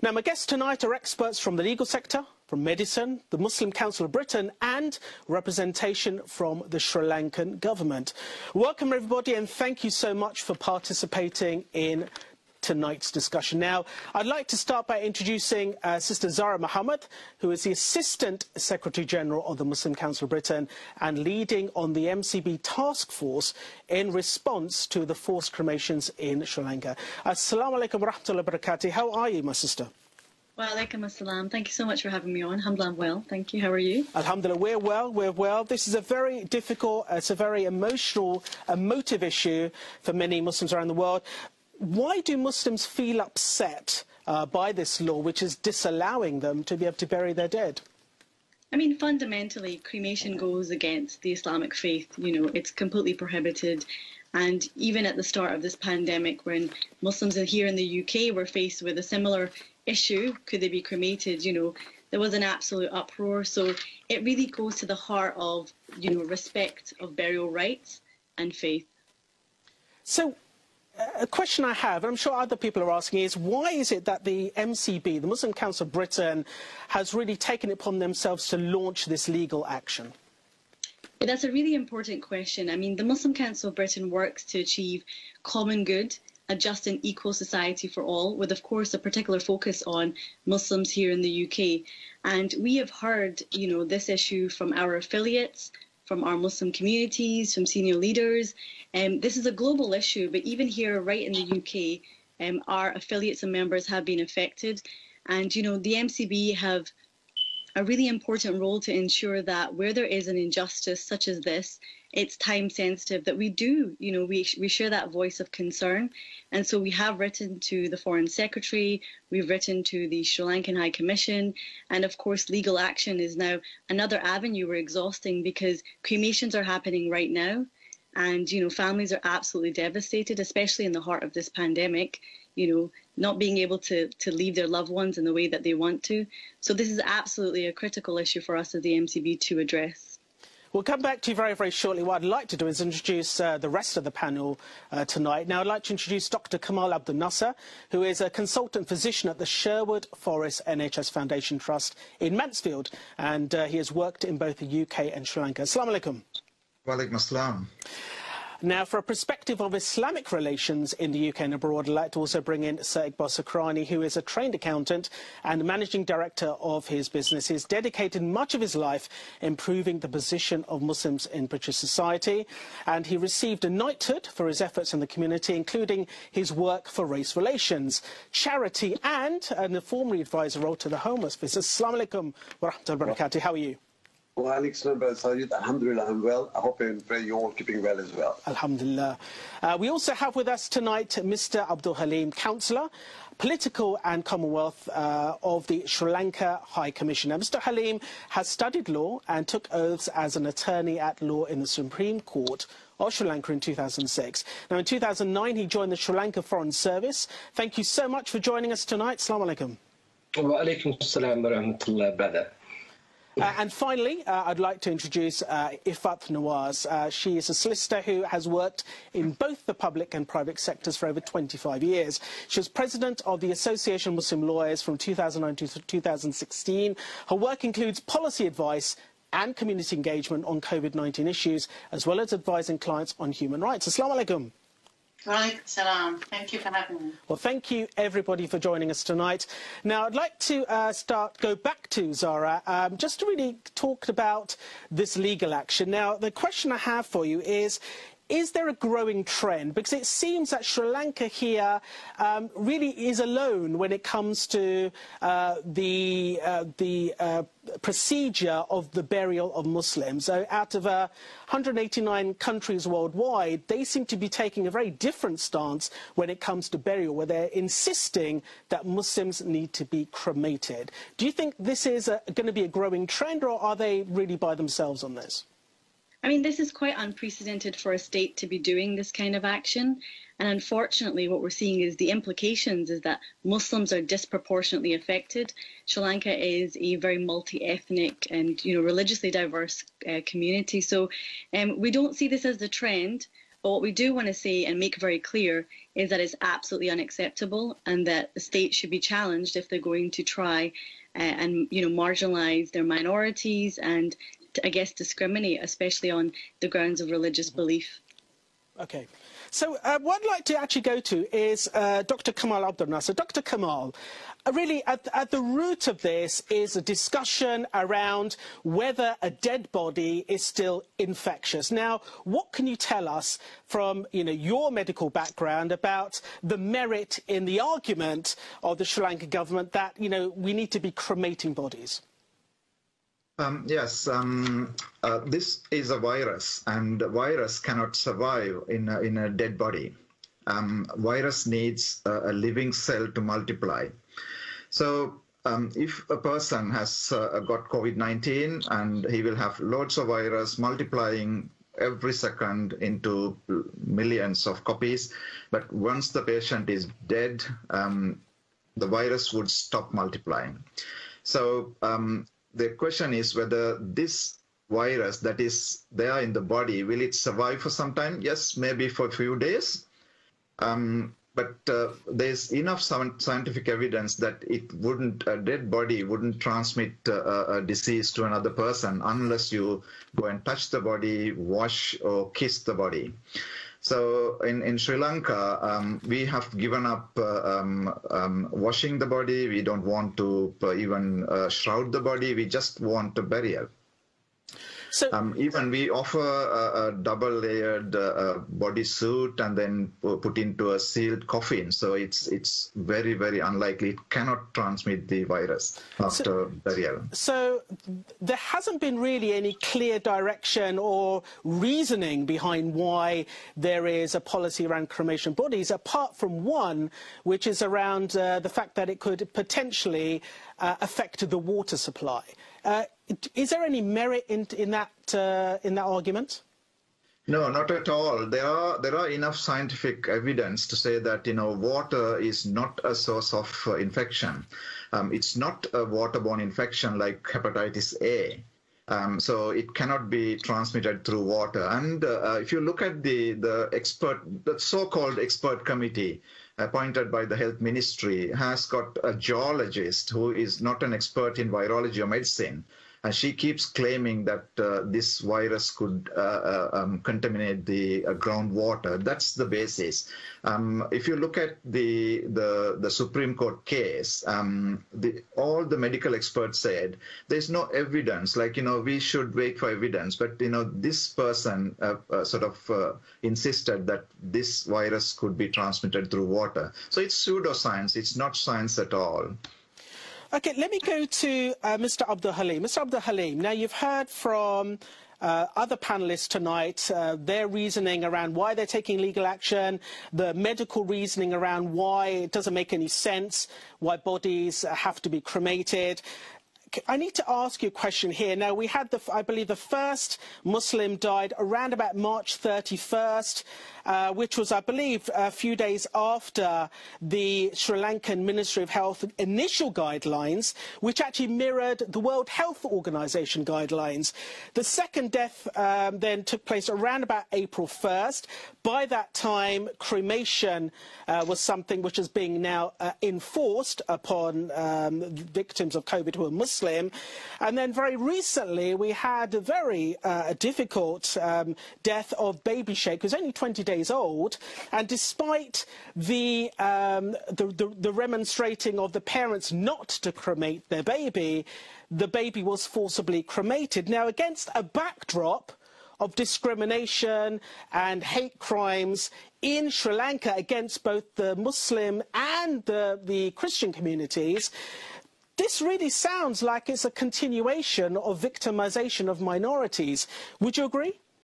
Now, my guests tonight are experts from the legal sector, from medicine, the Muslim Council of Britain and representation from the Sri Lankan government. Welcome everybody and thank you so much for participating in tonight's discussion. Now, I'd like to start by introducing Sister Zara Mohamed, who is the Assistant Secretary General of the Muslim Council of Britain and leading on the MCB task force in response to the forced cremations in Sri Lanka. Assalamu alaikum wa rahmatullahi wa barakatuh. How are you, my sister? Wa alaikum assalam. Thank you so much for having me on. Alhamdulillah, I'm well. Thank you. How are you? Alhamdulillah, we're well. This is a very difficult, it's a very emotional, emotive issue for many Muslims around the world. Why do Muslims feel upset by this law, which is disallowing them to be able to bury their dead? I mean, fundamentally, cremation goes against the Islamic faith. You know, it's completely prohibited. And even at the start of this pandemic, when Muslims here in the UK were faced with a similar issue, could they be cremated, you know, there was an absolute uproar. So it really goes to the heart of, you know, respect of burial rights and faith. So, a question I have, and I'm sure other people are asking, is why is it that the MCB, the Muslim Council of Britain, has really taken it upon themselves to launch this legal action? That's a really important question. I mean, the Muslim Council of Britain works to achieve common good, a just and equal society for all, with, of course, a particular focus on Muslims here in the UK. And we have heard, you know, this issue from our affiliates, from our Muslim communities, from senior leaders. This is a global issue, but even here right in the UK, our affiliates and members have been affected. And, you know, the MCB have a really important role to ensure that where there is an injustice such as this, it's time sensitive, that we do, you know, we share that voice of concern. And so we have written to the Foreign Secretary, we've written to the Sri Lankan High Commission, and of course legal action is now another avenue we're exhausting because cremations are happening right now. And, you know, families are absolutely devastated, especially in the heart of this pandemic, you know, not being able to leave their loved ones in the way that they want to. So this is absolutely a critical issue for us as the MCB to address. We'll come back to you very, very shortly. What I'd like to do is introduce the rest of the panel tonight. Now, I'd like to introduce Dr. Kamal Abdul Nasser, who is a consultant physician at the Sherwood Forest NHS Foundation Trust in Mansfield, and he has worked in both the UK and Sri Lanka. Assalamu alaikum. Wa alaikum assalam. Now, for a perspective of Islamic relations in the UK and abroad, I'd like to also bring in Sir Iqbal Sakrani, who is a trained accountant and managing director of his business. He's dedicated much of his life improving the position of Muslims in British society, and he received a knighthood for his efforts in the community, including his work for race relations, charity, and a former advisor role to the Home Office. Assalamu alaikum wa rahmatullahi wa barakatuh. How are you? Well, Alhamdulillah, I'm well. I hope and pray you're all keeping well as well. Alhamdulillah. We also have with us tonight Mr. Abdul Halim, Councillor, Political and Commonwealth of the Sri Lanka High Commission. Now, Mr. Halim has studied law and took oaths as an attorney at law in the Supreme Court of Sri Lanka in 2006. Now, in 2009, he joined the Sri Lanka Foreign Service. Thank you so much for joining us tonight. Assalamu alaikum. Wa alaikum assalam wa rahmatullah, brother. And finally, I'd like to introduce Ifat Nawaz. She is a solicitor who has worked in both the public and private sectors for over 25 years. She was president of the Association of Muslim Lawyers from 2009 to 2016. Her work includes policy advice and community engagement on COVID-19 issues, as well as advising clients on human rights. Assalamu alaikum. Walaikum salam. Thank you for having me. Well, thank you, everybody, for joining us tonight. Now, I'd like to go back to Zara, just to really talk about this legal action. Now, the question I have for you is there a growing trend? Because it seems that Sri Lanka here really is alone when it comes to the procedure of the burial of Muslims. So out of 189 countries worldwide, they seem to be taking a very different stance when it comes to burial, where they're insisting that Muslims need to be cremated. Do you think this is going to be a growing trend, or are they really by themselves on this? I mean, this is quite unprecedented for a state to be doing this kind of action. And unfortunately, what we're seeing is the implications is that Muslims are disproportionately affected. Sri Lanka is a very multi-ethnic and, you know, religiously diverse community. So we don't see this as the trend. But what we do want to say and make very clear is that it's absolutely unacceptable, and that the state should be challenged if they're going to try and marginalise their minorities and, I guess, discriminate, especially on the grounds of religious belief. Okay. So what I'd like to actually go to is Dr. Kamal Abdul Nasser. Dr. Kamal, really at the root of this is a discussion around whether a dead body is still infectious. Now, what can you tell us from your medical background about the merit in the argument of the Sri Lankan government that we need to be cremating bodies? Yes, this is a virus, and a virus cannot survive in a dead body. Virus needs a living cell to multiply. So if a person has got COVID-19, and he will have loads of virus multiplying every second into millions of copies, but once the patient is dead, the virus would stop multiplying. So the question is whether this virus that is there in the body, will it survive for some time? Yes, maybe for a few days. But there's enough scientific evidence that a dead body wouldn't transmit a disease to another person unless you go and touch the body, wash or kiss the body. So in Sri Lanka, we have given up washing the body. We don't want to even shroud the body. We just want a burial. So even we offer a double-layered body suit and then put into a sealed coffin. So it's very, very unlikely. It cannot transmit the virus after burial. So there hasn't been really any clear direction or reasoning behind why there is a policy around cremation bodies, apart from one, which is around the fact that it could potentially affect the water supply. Is there any merit in that argument? No, not at all. There are enough scientific evidence to say that water is not a source of infection. It's not a waterborne infection like hepatitis A. So it cannot be transmitted through water. And if you look at the so-called expert committee appointed by the health ministry, has got a geologist who is not an expert in virology or medicine. And she keeps claiming that this virus could contaminate the groundwater. That's the basis. If you look at the Supreme Court case, all the medical experts said there's no evidence. Like we should wait for evidence. But this person insisted that this virus could be transmitted through water. So it's pseudoscience. It's not science at all. OK, let me go to Mr. Abdul Halim. Mr. Abdul Halim, now you've heard from other panellists tonight, their reasoning around why they're taking legal action, the medical reasoning around why it doesn't make any sense, why bodies have to be cremated. I need to ask you a question here. Now, we had, I believe, the first Muslim died around about March 31st, which was, I believe, a few days after the Sri Lankan Ministry of Health initial guidelines, which actually mirrored the World Health Organization guidelines. The second death then took place around about April 1st. By that time, cremation was something which is being now enforced upon victims of COVID who are Muslim. And then very recently, we had a very difficult death of baby Sheikh, who's only 20 days old. And despite the remonstrating of the parents not to cremate their baby, the baby was forcibly cremated. Now, against a backdrop of discrimination and hate crimes in Sri Lanka against both the Muslim and the Christian communities, this really sounds like it's a continuation of victimization of minorities. Would you agree?